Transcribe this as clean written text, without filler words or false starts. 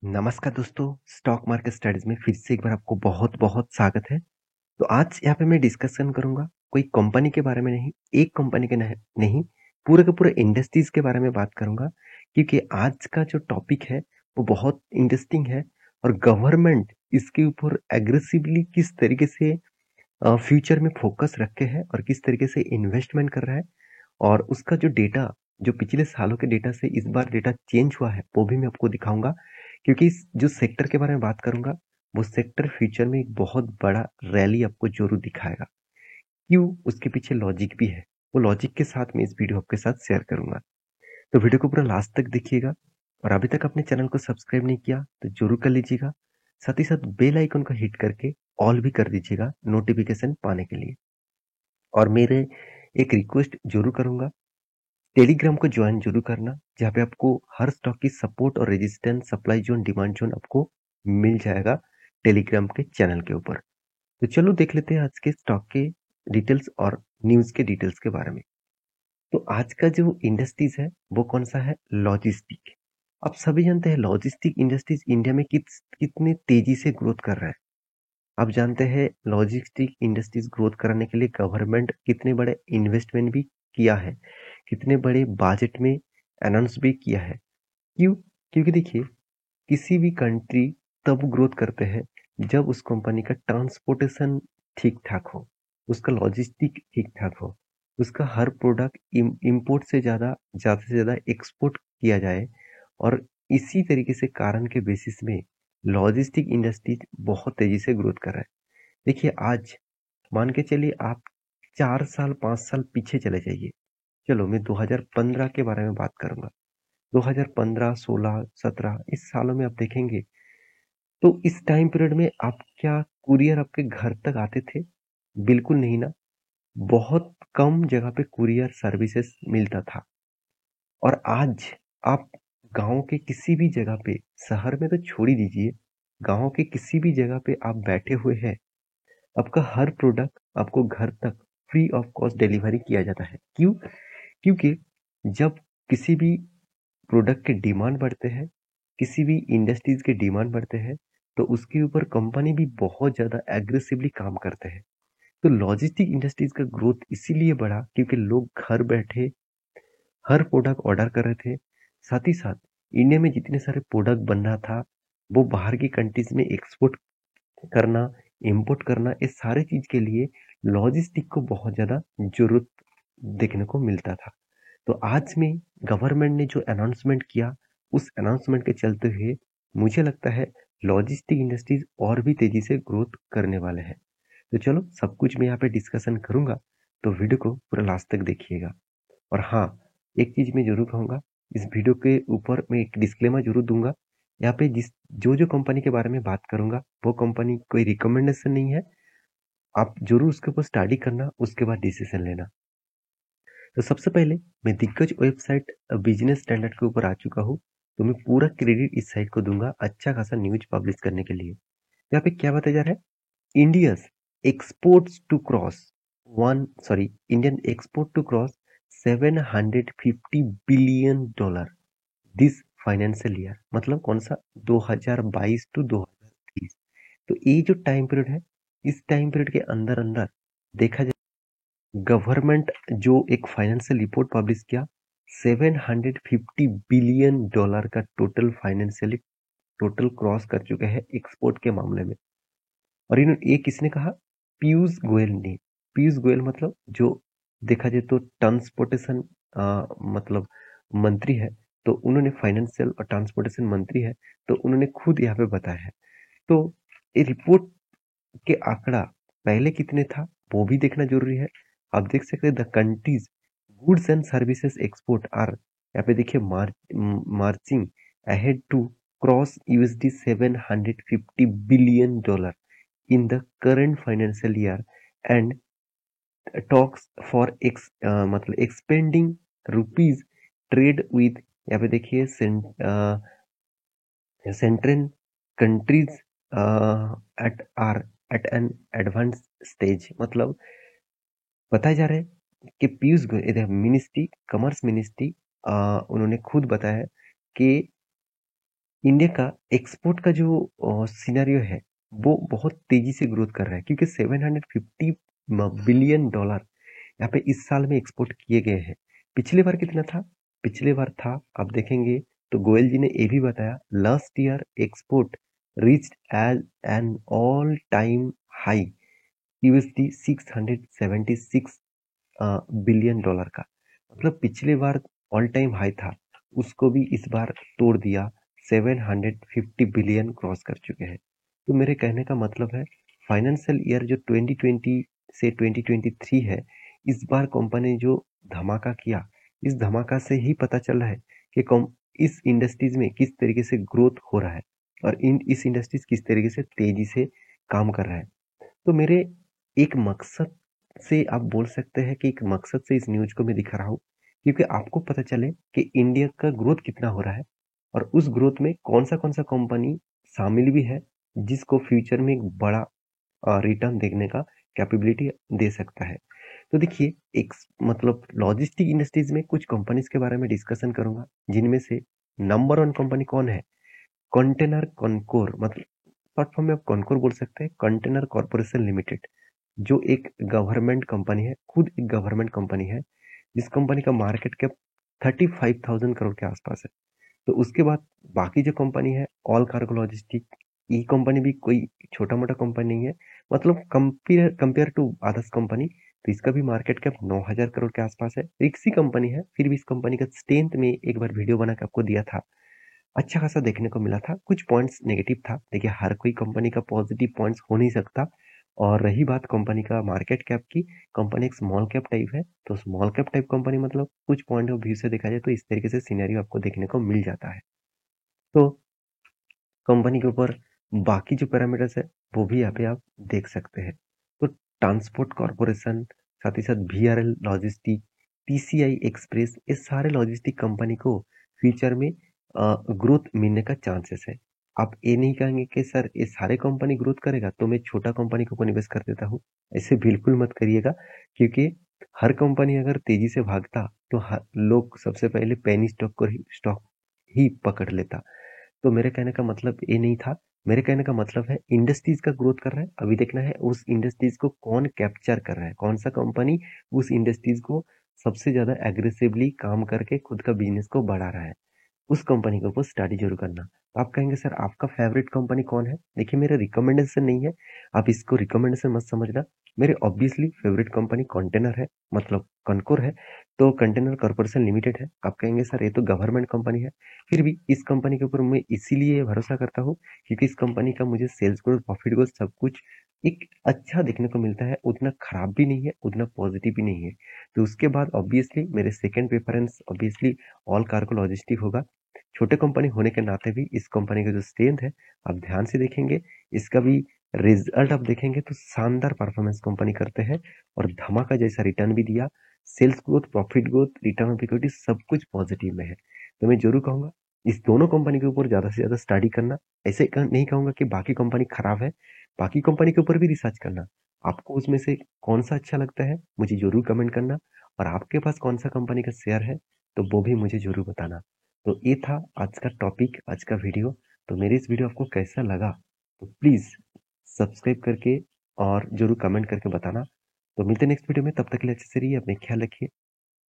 नमस्कार दोस्तों, stock market studies में फिर से एक बार आपको बहुत-बहुत स्वागत है। तो आज यहाँ पे मैं डिस्कशन करूँगा कोई कंपनी के बारे में नहीं, एक कंपनी के नहीं, पूरे के पूरे इंडस्ट्रीज के बारे में बात करूँगा क्योंकि आज का जो टॉपिक है वो बहुत इंटरेस्टिंग है और गवर्नमेंट इसके ऊपर एग्रेसिवली किस तरीके से फ्यूचर में फोकस रखे है और किस तरीके से इन्वेस्टमेंट कर रहा है और उसका जो डेटा जो पिछले सालों के डेटा से इस बार डेटा चेंज हुआ है वो भी मैं आपको दिखाऊंगा क्योंकि जो सेक्टर के बारे में बात करूंगा वो सेक्टर फ्यूचर में एक बहुत बड़ा रैली आपको जरूर दिखाएगा। क्यों? उसके पीछे लॉजिक भी है। वो लॉजिक के साथ मैं इस वीडियो आपके साथ शेयर करूंगा। तो वीडियो को पूरा लास्ट तक देखिएगा और अभी तक अपने चैनल को सब्सक्राइब नहीं किया तो जरूर कर लीजिएगा। साथ ही साथ बेल आइकन को हिट करके ऑल भी कर दीजिएगा नोटिफिकेशन पाने के लिए। और मेरे एक रिक्वेस्ट जरूर करूंगा, टेलीग्राम को ज्वाइन जरूर करना जहाँ पे आपको हर स्टॉक की सपोर्ट और resistance supply zone demand zone आपको मिल जाएगा टेलीग्राम के चैनल के ऊपर। तो चलो देख लेते हैं आज के स्टॉक के डिटेल्स और न्यूज के डिटेल्स के बारे में। तो आज का जो इंडस्ट्रीज है वो कौन सा है? लॉजिस्टिक। आप सभी जानते हैं लॉजिस्टिक इंडस्ट्रीज इंडिया में कितने तेजी से ग्रोथ कर रहा है। आप जानते हैं लॉजिस्टिक इंडस्ट्रीज ग्रोथ कराने के लिए गवर्नमेंट कितने बड़े इन्वेस्टमेंट भी किया है, कितने बड़े बजट में अनाउंस भी किया है। क्यों? क्योंकि देखिए, किसी भी कंट्री तब ग्रोथ करते हैं जब उस कंपनी का ट्रांसपोर्टेशन ठीक ठाक हो, उसका लॉजिस्टिक ठीक ठाक हो, उसका हर प्रोडक्ट इम्पोर्ट से ज़्यादा एक्सपोर्ट किया जाए। और इसी तरीके से कारण के बेसिस में लॉजिस्टिक इंडस्ट्री बहुत तेजी से ग्रोथ कर रहा है। देखिए, आज मान के चलिए आप 4 साल 5 साल पीछे चले जाइए। चलो मैं 2015 के बारे में बात करूंगा। 2015 16 17 इस सालों में आप देखेंगे तो इस टाइम पीरियड में आप क्या कुरियर आपके घर तक आते थे? बिल्कुल नहीं ना। बहुत कम जगह पे कुरियर सर्विसेज मिलता था। और आज आप गांव के किसी भी जगह पे, शहर में तो छोड़ ही दीजिए, गांव के किसी भी जगह पे आप बैठे हुए हैं, आपका हर प्रोडक्ट आपको घर तक फ्री ऑफ कॉस्ट डिलीवरी किया जाता है। क्यों? क्योंकि जब किसी भी प्रोडक्ट के डिमांड बढ़ते हैं, किसी भी इंडस्ट्रीज के डिमांड बढ़ते हैं, तो उसके ऊपर कंपनी भी बहुत ज़्यादा एग्रेसिवली काम करते हैं। तो लॉजिस्टिक इंडस्ट्रीज का ग्रोथ इसीलिए बढ़ा क्योंकि लोग घर बैठे हर प्रोडक्ट ऑर्डर कर रहे थे। साथ ही साथ इंडिया में जितने सारे प्रोडक्ट बन रहा था वो बाहर की कंट्रीज में एक्सपोर्ट करना, इंपोर्ट करना, इस सारे चीज के लिए लॉजिस्टिक को बहुत ज़्यादा जरूरत देखने को मिलता था। तो आज में गवर्नमेंट ने जो अनाउंसमेंट किया, उस अनाउंसमेंट के चलते हुए मुझे लगता है लॉजिस्टिक इंडस्ट्रीज और भी तेजी से ग्रोथ करने वाले हैं। तो चलो सब कुछ मैं यहाँ पे डिस्कशन करूंगा, तो वीडियो को पूरा लास्ट तक देखिएगा। और हाँ, एक चीज मैं जरूर कहूंगा, इस वीडियो के ऊपर मैं एक डिस्क्लेमर जरूर दूंगा। यहाँ पे जो कंपनी के बारे में बात करूंगा वो कंपनी कोई रिकमेंडेशन नहीं है। आप जरूर उसके ऊपर स्टडी करना, उसके बाद डिसीजन लेना। तो सबसे पहले मैं दिग्गज वेबसाइट बिजनेस स्टैंडर्ड के ऊपर आ चुका हूँ। तो मैं पूरा क्रेडिट इस साइट को दूंगा अच्छा खासा न्यूज पब्लिश करने के लिए। यहाँ पे क्या बताया जा रहा है? India's exports to cross Indian export to cross 750 billion dollar this financial year. मतलब कौन सा? 2022 टू 2030। तो ये जो टाइम पीरियड है, इस टाइम पीरियड के अंदर अंदर देखा जाए, गवर्नमेंट जो एक फाइनेंशियल रिपोर्ट पब्लिश किया, 750 बिलियन डॉलर का टोटल फाइनेंशियली टोटल क्रॉस कर चुके हैं एक्सपोर्ट के मामले में। और इन्होंने ये किसने कहा? पीयूष गोयल ने। पीयूष गोयल मतलब जो देखा जाए तो ट्रांसपोर्टेशन मतलब मंत्री है। तो उन्होंने फाइनेंशियल और ट्रांसपोर्टेशन मंत्री है, तो उन्होंने खुद यहाँ पे बताया है। तो ये रिपोर्ट के आंकड़ा पहले कितने था वो भी देखना जरूरी है। आप देख सकते हैं the countries goods and services export are, यहाँ पे देखिए, marching ahead to cross USD 750 billion dollar in the current financial year and talks for मतलब expanding rupees trade with, यहाँ पे देखिए, central countries at are at an advance stage. मतलब बताया जा रहा है कि Piyush Goyal ministry, commerce ministry, उन्होंने खुद बताया है कि इंडिया का एक्सपोर्ट का जो सिनेरियो है वो बहुत तेजी से ग्रोथ कर रहा है, क्योंकि 750 बिलियन डॉलर यहाँ पे इस साल में एक्सपोर्ट किए गए हैं। पिछले बार कितना था? पिछले बार था, आप देखेंगे तो गोयल जी ने ये भी बताया, last year export reached as an all time high USD 676 billion dollar का। मतलब पिछले बार ऑल टाइम हाई था, उसको भी इस बार तोड़ दिया, 750 बिलियन क्रॉस कर चुके हैं। तो मेरे कहने का मतलब है, फाइनेंशियल ईयर जो 2020 से 2023 है, इस बार कंपनी जो धमाका किया, इस धमाका से ही पता चल रहा है कि इस इंडस्ट्रीज में किस तरीके से ग्रोथ हो रहा है और इस इंडस्ट्रीज किस तरीके से तेजी से काम कर रहा है। तो मेरे एक मकसद से आप बोल सकते हैं कि एक मकसद से इस न्यूज को मैं दिखा रहा हूँ, क्योंकि आपको पता चले कि इंडिया का ग्रोथ कितना हो रहा है और उस ग्रोथ में कौन सा कंपनी शामिल भी है जिसको फ्यूचर में एक बड़ा रिटर्न देखने का कैपेबिलिटी दे सकता है। तो देखिए, एक मतलब लॉजिस्टिक इंडस्ट्रीज में कुछ कंपनीज के बारे में डिस्कशन करूंगा, जिनमें से नंबर वन कंपनी कौन है? कंटेनर कॉनकोर, मतलब शॉर्ट फॉर्म में आप कॉनकोर बोल सकते हैं, कंटेनर कॉर्पोरेशन लिमिटेड, जो एक गवर्नमेंट कंपनी है, खुद एक गवर्नमेंट कंपनी है, जिस कंपनी का मार्केट कैप 35,000 करोड़ के आसपास है। तो उसके बाद बाकी जो कंपनी है, ऑल कार्गो लॉजिस्टिक, ये कंपनी भी कोई छोटा मोटा कंपनी नहीं है, मतलब compare compare to others company, तो इसका भी मार्केट कैप 9,000 करोड़ के आसपास है। रिक्सी कंपनी है, फिर भी इस कंपनी का स्ट्रेंथ में एक बार वीडियो बना के आपको दिया था, अच्छा खासा देखने को मिला था। कुछ पॉइंट्स नेगेटिव था, देखिए हर कोई कंपनी का पॉजिटिव पॉइंट्स हो नहीं सकता। और रही बात कंपनी का मार्केट कैप की, कंपनी एक स्मॉल कैप टाइप है, तो स्मॉल कैप टाइप कंपनी मतलब कुछ पॉइंट ऑफ व्यू से देखा जाए तो इस तरीके से सिनेरियो आपको देखने को मिल जाता है। तो कंपनी के ऊपर बाकी जो पैरामीटर्स है वो भी यहाँ पे आप देख सकते हैं। तो ट्रांसपोर्ट कॉर्पोरेशन, साथ ही साथ वीआरएल लॉजिस्टिक, टीसीआई एक्सप्रेस, ये सारे लॉजिस्टिक कंपनी को फ्यूचर में ग्रोथ मिलने का चांसेस है। आप ये नहीं कहेंगे कि सर ये सारे कंपनी ग्रोथ करेगा तो मैं छोटा कंपनी को निवेश कर देता हूँ, ऐसे बिल्कुल मत करिएगा, क्योंकि हर कंपनी अगर तेजी से भागता तो लोग सबसे पहले पेनी स्टॉक ही पकड़ लेता। तो मेरे कहने का मतलब ये नहीं था, मेरे कहने का मतलब है इंडस्ट्रीज का ग्रोथ कर रहा है, अभी देखना है उस इंडस्ट्रीज को कौन कैप्चर कर रहा है, कौन सा कंपनी उस इंडस्ट्रीज को सबसे ज्यादा एग्रेसिवली काम करके खुद का बिजनेस को बढ़ा रहा है, उस कंपनी के ऊपर स्टडी जरूर करना। तो आप कहेंगे सर आपका फेवरेट कंपनी कौन है? देखिए, मेरा रिकमेंडेशन नहीं है, आप इसको रिकमेंडेशन मत समझना। मेरे ऑब्वियसली फेवरेट कंपनी कंटेनर है, मतलब कनकोर है, तो कंटेनर कॉर्पोरेशन लिमिटेड है। आप कहेंगे सर ये तो गवर्नमेंट कंपनी है, फिर भी इस कंपनी के ऊपर मैं इसीलिए भरोसा करता हूँ क्योंकि इस कंपनी का मुझे सेल्स ग्रोथ, प्रॉफिट ग्रोथ सब कुछ एक अच्छा देखने को मिलता है, उतना खराब भी नहीं है, उतना पॉजिटिव भी नहीं है। तो उसके बाद ऑब्वियसली मेरे second preference obviously all cargo logistic होगा। छोटे कंपनी होने के नाते भी इस कंपनी का जो स्ट्रेंथ है, आप ध्यान से देखेंगे, इसका भी रिजल्ट आप देखेंगे तो शानदार परफॉर्मेंस कंपनी करते हैं और धमाका जैसा रिटर्न भी दिया। Sales growth, profit growth, return of equity सब कुछ पॉजिटिव में है। तो मैं जरूर कहूंगा इस दोनों कंपनी के ऊपर ज्यादा से ज्यादा स्टडी करना। ऐसे नहीं कहूंगा कि बाकी कंपनी खराब है, बाकी कंपनी के ऊपर भी रिसर्च करना। आपको उसमें से कौन सा अच्छा लगता है मुझे जरूर कमेंट करना, और आपके पास कौन सा कंपनी का शेयर है तो वो भी मुझे जरूर बताना। तो ये था आज का टॉपिक, आज का वीडियो। तो मेरी इस वीडियो आपको कैसा लगा तो प्लीज सब्सक्राइब करके और जरूर कमेंट करके बताना। तो मिलते हैं नेक्स्ट वीडियो में, तब तक के लिए अच्छे से रहिए, अपने ख्याल रखिए।